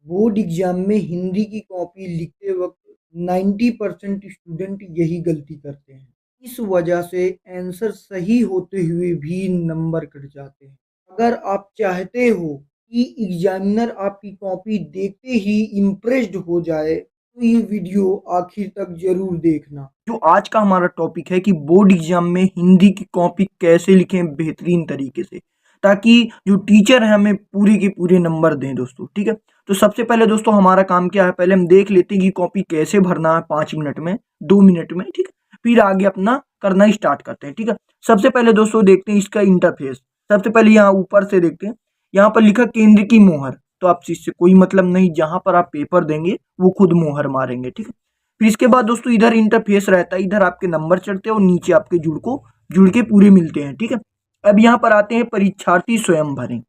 Board exam में हिंदी की copy लिखते वक्त 90% स्टूडेंट यही गलती करते हैं। इस वजह से आंसर सही होते हुए भी नंबर कट जाते हैं। अगर आप चाहते हो कि एग्जामिनर आपकी कॉपी देखते ही इम्प्रेस्ड हो जाए तो ये वीडियो आखिर तक जरूर देखना। जो आज का हमारा टॉपिक है कि बोर्ड एग्जाम में हिंदी की कॉपी कैसे लिखें बेहतरीन तरीके से, ताकि जो टीचर है हमें पूरे के पूरे नंबर दें दोस्तों। ठीक है, तो सबसे पहले दोस्तों हमारा काम क्या है, पहले हम देख लेते हैं कि कॉपी कैसे भरना है 5 मिनट में, 2 मिनट में। ठीक है, फिर आगे अपना करना ही स्टार्ट करते हैं। ठीक है, सबसे पहले दोस्तों देखते हैं इसका इंटरफेस। सबसे पहले यहाँ ऊपर से देखते हैं, यहाँ पर लिखा केंद्र की मोहर, तो आपसे इससे कोई मतलब नहीं, जहां पर आप पेपर देंगे वो खुद मोहर मारेंगे। ठीक है, फिर इसके बाद दोस्तों इधर इंटरफेस रहता है, इधर आपके नंबर चढ़ते हैं और नीचे आपके जुड़ के पूरे मिलते हैं। ठीक है, अब यहाँ पर आते हैं परीक्षार्थी स्वयं भरें।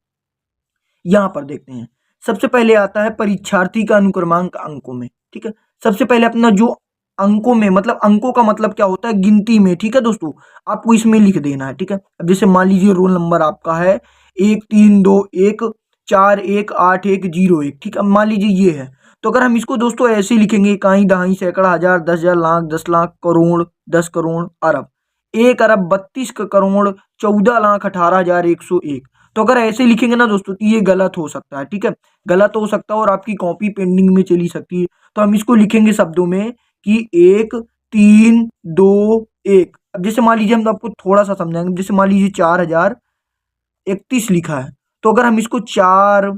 यहाँ पर देखते हैं, सबसे पहले आता है परीक्षार्थी का अनुक्रमांक अंकों में। ठीक है, सबसे पहले अपना जो अंकों में, मतलब अंकों का मतलब क्या होता है, गिनती में। ठीक है दोस्तों, आपको इसमें लिख देना है। ठीक है, अब जैसे मान लीजिए रोल नंबर आपका है 1321418101। ठीक है, मान लीजिए ये है, तो अगर हम इसको दोस्तों ऐसे लिखेंगे, इकाई दहाई सैकड़ा हजार 10,000 लाख 10 लाख करोड़ 10 करोड़ अरब 1 अरब 32 करोड़ 14,18,101, तो अगर ऐसे लिखेंगे ना दोस्तों तो ये गलत हो सकता है। ठीक है, गलत हो सकता है और आपकी कॉपी पेंडिंग में चली सकती है। तो हम इसको लिखेंगे शब्दों में कि 1 3 2 1। अब जैसे मान लीजिए, हम आपको थोड़ा सा समझाएंगे, जैसे मान लीजिए 4,031 लिखा है, तो अगर हम इसको 4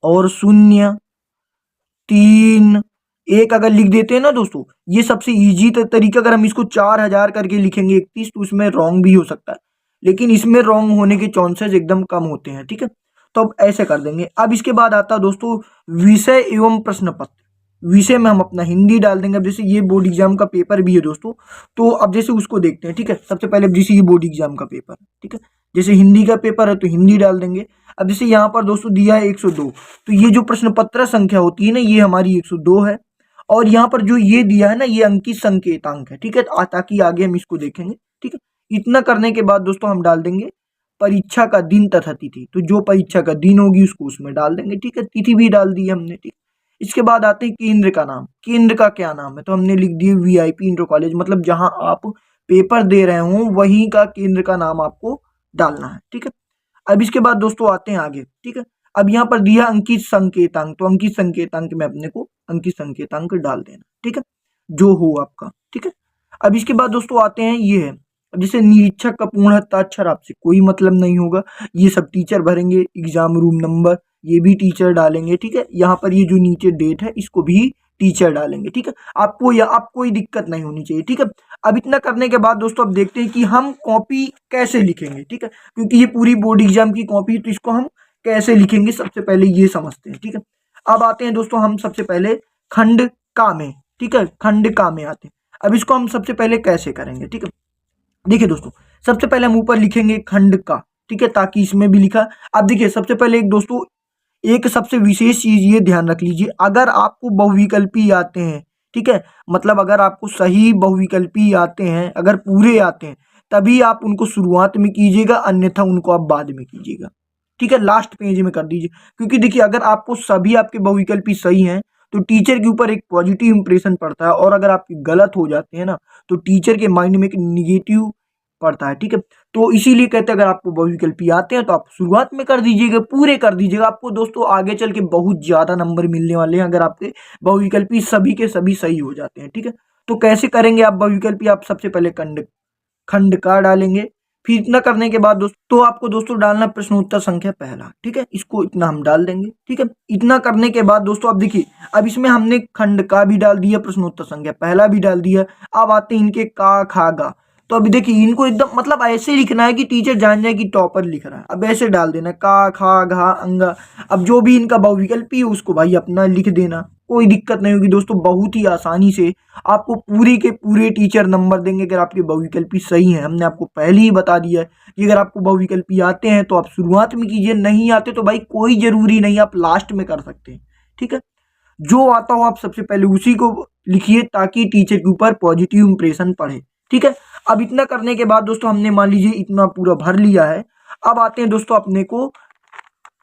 और 0 3 1 अगर लिख देते हैं ना दोस्तों, ये सबसे इजी तरीका। अगर हम इसको 4,000 करके लिखेंगे 31, तो उसमें रॉन्ग भी हो सकता है, लेकिन इसमें रॉन्ग होने के चांसेस एकदम कम होते हैं। ठीक है, तो अब ऐसे कर देंगे। अब इसके बाद आता है दोस्तों विषय एवं प्रश्न पत्र। विषय में हम अपना हिंदी डाल देंगे। अब जैसे ये बोर्ड एग्जाम का पेपर भी है दोस्तों, तो अब जैसे उसको देखते हैं। ठीक है, सबसे पहले अब जैसे ये बोर्ड एग्जाम का पेपर है, ठीक है, जैसे हिंदी का पेपर है तो हिंदी डाल देंगे। अब जैसे यहाँ पर दोस्तों दिया है 102, तो ये जो प्रश्न पत्र संख्या होती है ना, ये हमारी 102 है। और यहाँ पर जो ये दिया है ना, ये अंकित संकेतांक है। ठीक है, ताकि आगे हम इसको देखेंगे। ठीक है, इतना करने के बाद दोस्तों हम डाल देंगे परीक्षा का दिन तथा तिथि, तो जो परीक्षा का दिन होगी उसको उसमें डाल देंगे। ठीक है, तिथि भी डाल दी हमने। ठीक, इसके बाद आते हैं केंद्र का नाम। केंद्र का क्या नाम है, तो हमने लिख दिए वीआईपी इंटर कॉलेज, मतलब जहां आप पेपर दे रहे हो वहीं का केंद्र का नाम आपको डालना है। ठीक है, अब इसके बाद दोस्तों आते हैं आगे। ठीक है, अब यहाँ पर दिया अंकित संकेतांक, तो अंकित संकेतांक में अपने को अंकित संकेतांक डाल देना। ठीक है, जो हो आपका। ठीक है, अब इसके बाद दोस्तों आते हैं, ये है अब जैसे निरीक्षक का पूर्ण हस्ताक्षर, आपसे कोई मतलब नहीं होगा, ये सब टीचर भरेंगे। एग्जाम रूम नंबर ये भी टीचर डालेंगे। ठीक है, यहाँ पर ये जो नीचे डेट है इसको भी टीचर डालेंगे। ठीक है, आपको या आप कोई दिक्कत नहीं होनी चाहिए। ठीक है, अब इतना करने के बाद दोस्तों अब देखते हैं कि हम कॉपी कैसे लिखेंगे। ठीक है, क्योंकि ये पूरी बोर्ड एग्जाम की कॉपी, तो इसको हम कैसे लिखेंगे सबसे पहले ये समझते हैं। ठीक है, अब आते हैं दोस्तों हम सबसे पहले खंड का में। ठीक है, खंड का में आते हैं। अब इसको हम सबसे पहले कैसे करेंगे। ठीक है, देखिए दोस्तों, सबसे पहले हम ऊपर लिखेंगे खंड का। ठीक है, ताकि इसमें भी लिखा। अब देखिए सबसे पहले एक दोस्तों, एक सबसे विशेष चीज ये ध्यान रख लीजिए, अगर आपको बहुविकल्पी आते हैं, ठीक है, मतलब अगर आपको सही बहुविकल्पी आते हैं, अगर पूरे आते हैं, तभी आप उनको शुरुआत में कीजिएगा, अन्यथा उनको आप बाद में कीजिएगा। ठीक है, लास्ट पेज में कर दीजिए, क्योंकि देखिए अगर आपको सभी आपके बहुविकल्पी सही हैं तो टीचर के ऊपर एक पॉजिटिव इंप्रेशन पड़ता है, और अगर आपके गलत हो जाते हैं ना, तो टीचर के माइंड में एक निगेटिव पड़ता है। ठीक है, तो इसीलिए कहते हैं अगर आपको बहुविकल्पी आते हैं तो आप शुरुआत में कर दीजिएगा, पूरे कर दीजिएगा, आपको दोस्तों आगे चल के बहुत ज्यादा नंबर मिलने वाले हैं अगर आपके बहुविकल्पी सभी के सभी सही हो जाते हैं। ठीक है, तो कैसे करेंगे आप बहुविकल्पी, आप सबसे पहले खंड खंड का डालेंगे। फिर इतना करने के बाद दोस्तों, तो आपको दोस्तों डालना प्रश्न उत्तर संख्या पहला। ठीक है, इसको इतना हम डाल देंगे। ठीक है, इतना करने के बाद दोस्तों अब देखिए, अब इसमें हमने खंड का भी डाल दिया, प्रश्न उत्तर संख्या पहला भी डाल दिया। अब आते हैं इनके का खा गा, तो अभी देखिए इनको एकदम मतलब ऐसे लिखना है कि टीचर जान जाए कि टॉपर लिख रहा है। अब ऐसे डाल देना का खा घा अंगा। अब जो भी इनका बहुविकल्पी है उसको भाई अपना लिख देना, कोई दिक्कत नहीं होगी दोस्तों, बहुत ही आसानी से आपको पूरे के पूरे टीचर नंबर देंगे अगर आपके बहुविकल्पी सही हैं। हमने आपको पहले ही बता दिया है कि अगर आपको बहुविकल्पी आते हैं तो आप शुरुआत में कीजिए, नहीं आते तो भाई कोई जरूरी नहीं, आप लास्ट में कर सकते हैं। ठीक है, जो आता हो आप सबसे पहले उसी को लिखिए, ताकि टीचर के ऊपर पॉजिटिव इंप्रेशन पड़े। ठीक है, अब इतना करने के बाद दोस्तों हमने मान लीजिए इतना पूरा भर लिया है। अब आते हैं दोस्तों अपने को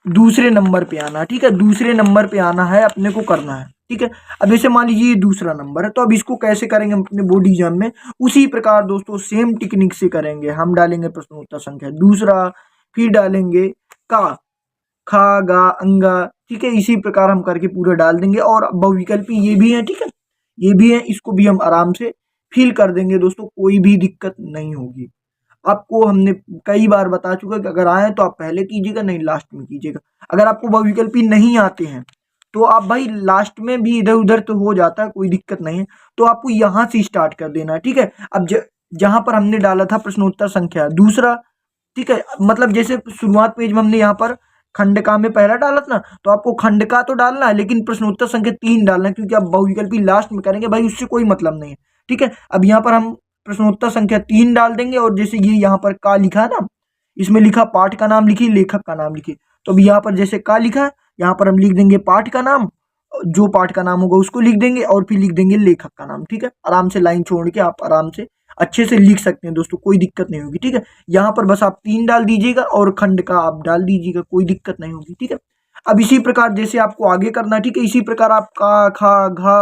दूसरे नंबर पे आना, ठीक है, दूसरे नंबर पे आना है, अपने को करना है, ठीक है। अब जैसे मान लीजिए ये दूसरा नंबर है, तो अब इसको कैसे करेंगे हम अपने बोर्ड एग्जाम में, उसी प्रकार दोस्तों सेम टेक्निक से करेंगे। हम डालेंगे प्रश्नोत्तर संख्या दूसरा, फिर डालेंगे का, खा गा अंगा, ठीक है, इसी प्रकार हम करके पूरा डाल देंगे। और बहुविकल्पी ये भी है, ठीक है, ये भी है, इसको भी हम आराम से फिल कर देंगे दोस्तों, कोई भी दिक्कत नहीं होगी। आपको हमने कई बार बता चुका कि अगर आए तो आप पहले कीजिएगा, नहीं लास्ट में कीजिएगा। अगर आपको बहुविकल्पी नहीं आते हैं तो आप भाई लास्ट में भी इधर उधर तो हो जाता है, कोई दिक्कत नहीं है, तो आपको यहाँ से स्टार्ट कर देना है, ठीक है। अब जहां पर हमने डाला था प्रश्नोत्तर संख्या दूसरा, ठीक है, मतलब जैसे शुरुआत पेज में हमने यहाँ पर खंडका में पहला डाला था ना, तो आपको खंडका तो डालना है, लेकिन प्रश्नोत्तर संख्या 3 डालना है, क्योंकि आप बहुविकल्पी लास्ट में करेंगे भाई, उससे कोई मतलब नहीं है, ठीक है। अब यहाँ पर हम प्रश्नोत्तर संख्या 3 डाल देंगे, और जैसे ये यहाँ पर का लिखा है ना, इसमें लिखा पाठ का नाम लिखिए, लेखक का नाम लिखिए। तो अब यहाँ पर जैसे का लिखा है, यहाँ पर हम लिख देंगे पाठ का नाम, जो पाठ का नाम होगा उसको लिख देंगे, और फिर लिख देंगे लेखक का नाम, ठीक है। आराम से लाइन छोड़ के आप आराम से अच्छे से लिख सकते हैं दोस्तों, कोई दिक्कत नहीं होगी, ठीक है। यहाँ पर बस आप 3 डाल दीजिएगा और खंड का आप डाल दीजिएगा, कोई दिक्कत नहीं होगी, ठीक है। अब इसी प्रकार जैसे आपको आगे करना है, ठीक है, इसी प्रकार आप का खा घा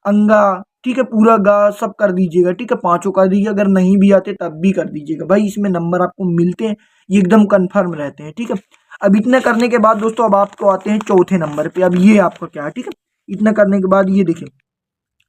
अंगा, ठीक है, पूरा गा सब कर दीजिएगा, ठीक है, पांचों कर दीजिए। अगर नहीं भी आते तब भी कर दीजिएगा भाई, इसमें नंबर आपको मिलते हैं, ये एकदम कंफर्म रहते हैं, ठीक है। अब इतना करने के बाद दोस्तों अब आपको आते हैं चौथे नंबर पे। अब ये आपका क्या है, ठीक है, इतना करने के बाद ये देखिए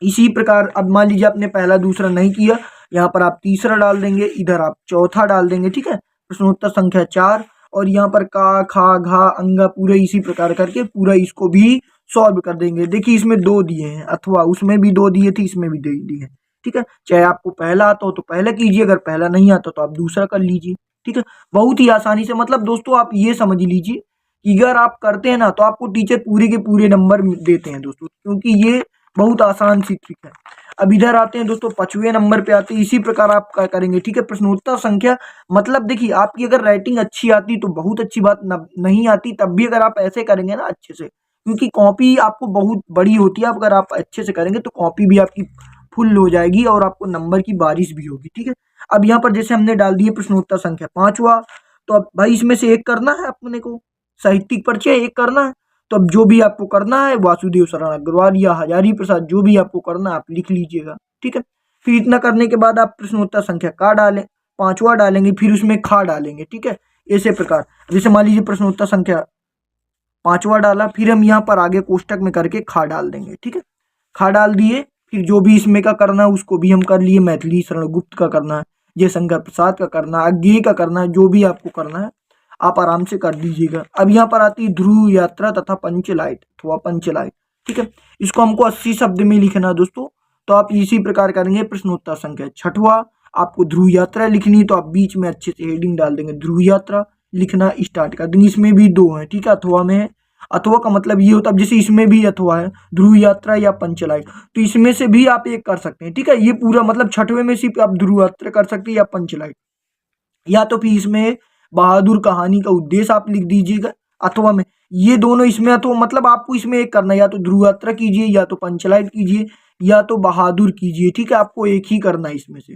इसी प्रकार अब मान लीजिए आपने पहला दूसरा नहीं किया, यहाँ पर आप तीसरा डाल देंगे, इधर आप चौथा डाल देंगे, ठीक है, प्रश्नोत्तर संख्या 4, और यहाँ पर का खा घा अंगा पूरे इसी प्रकार करके पूरा इसको भी सॉल्व कर देंगे। देखिए इसमें 2 दिए हैं, अथवा उसमें भी 2 दिए थे, इसमें भी 2 दिए हैं, ठीक है। चाहे आपको पहला आता हो तो पहला कीजिए, अगर पहला नहीं आता तो आप दूसरा कर लीजिए, ठीक है। बहुत ही आसानी से, मतलब दोस्तों आप ये समझ लीजिए कि अगर आप करते हैं ना तो आपको टीचर पूरे के पूरे नंबर देते हैं दोस्तों, क्योंकि ये बहुत आसान सी ट्रिक है। अब इधर आते हैं दोस्तों 5वें नंबर पे आते हैं, इसी प्रकार आप क्या करेंगे, ठीक है, प्रश्नोत्तर संख्या, मतलब देखिए आपकी अगर राइटिंग अच्छी आती तो बहुत अच्छी बात, नहीं आती तब भी अगर आप ऐसे करेंगे ना अच्छे से, क्योंकि कॉपी आपको बहुत बड़ी होती है, अगर आप अच्छे से करेंगे तो कॉपी भी आपकी फुल हो जाएगी और आपको नंबर की बारिश भी होगी, ठीक है। अब यहाँ पर जैसे हमने डाल दिए प्रश्नोत्तर संख्या 5वां, तो अब भाई इसमें से एक करना है अपने को, साहित्यिक परिचय एक करना है। तो अब जो भी आपको करना है, वासुदेव शरण अग्रवाल या हजारी प्रसाद, जो भी आपको करना है आप लिख लीजिएगा, ठीक है। फिर इतना करने के बाद आप प्रश्नोत्तर संख्या का डालें, 5वां डालेंगे, फिर उसमें खा डालेंगे, ठीक है। इसी प्रकार जैसे मान लीजिए प्रश्नोत्तर संख्या 5वां डाला, फिर हम यहाँ पर आगे कोष्टक में करके खा डाल देंगे, ठीक है। खा डाल दिए, फिर जो भी इसमें का करना है उसको भी हम कर लिए, मैथिली शरण गुप्त का करना है, जयशंकर प्रसाद का करना है, अज्ञेय का करना है, जो भी आपको करना है आप आराम से कर दीजिएगा। अब यहाँ पर आती है ध्रुव यात्रा तथा पंचलाइट अथवा पंचलाइट, ठीक है, इसको हमको 80 शब्द में लिखना है दोस्तों। तो आप इसी प्रकार करेंगे। प्रश्नोत्तर संख्या 6वां, आपको ध्रुव यात्रा लिखनी है, तो आप बीच में अच्छे से हेडिंग डाल देंगे, ध्रुव यात्रा लिखना स्टार्ट कर देंगे। इसमें भी 2 है, ठीक है, अथवा में है, अथवा का मतलब ये होता है, जैसे इसमें भी अथवा है, ध्रुव यात्रा या पंचलाइट, तो इसमें से भी आप एक कर सकते हैं, ठीक है। ये पूरा मतलब 6वें में सिर्फ आप ध्रुव यात्रा कर सकते हैं या पंचलाइट, या तो फिर इसमें बहादुर कहानी का उद्देश्य आप लिख दीजिएगा अथवा में, ये दोनों इसमें, अथवा मतलब आपको इसमें एक करना है, या तो ध्रुव यात्रा कीजिए, या तो पंचलाइट कीजिए, या तो बहादुर कीजिए, ठीक है, आपको एक ही करना है इसमें से।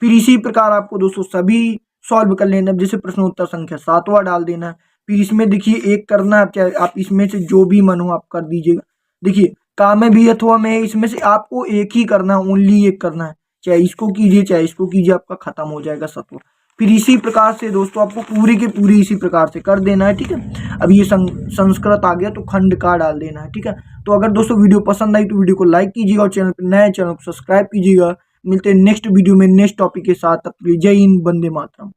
फिर इसी प्रकार आपको दोस्तों सभी सॉल्व कर लेना। जैसे प्रश्नोत्तर संख्या 7वां डाल देना, फिर इसमें देखिए एक करना है, चाहे आप इसमें से जो भी मन हो आप कर दीजिएगा। देखिए का में भी अथवा में है, इसमें से आपको एक ही करना है, ओनली एक करना है, चाहे इसको कीजिए चाहे इसको कीजिए, आपका खत्म हो जाएगा सत्व। फिर इसी प्रकार से दोस्तों आपको पूरी के पूरी इसी प्रकार से कर देना है, ठीक है। अब ये संस्कृत आ गया तो खंड का डाल देना है, ठीक है। तो अगर दोस्तों वीडियो पसंद आई तो वीडियो को लाइक कीजिएगा और चैनल पर नए चैनल को सब्सक्राइब कीजिएगा। मिलते हैं नेक्स्ट वीडियो में नेक्स्ट टॉपिक के साथ। तब तक के लिए जय हिंद, वंदे मातरम।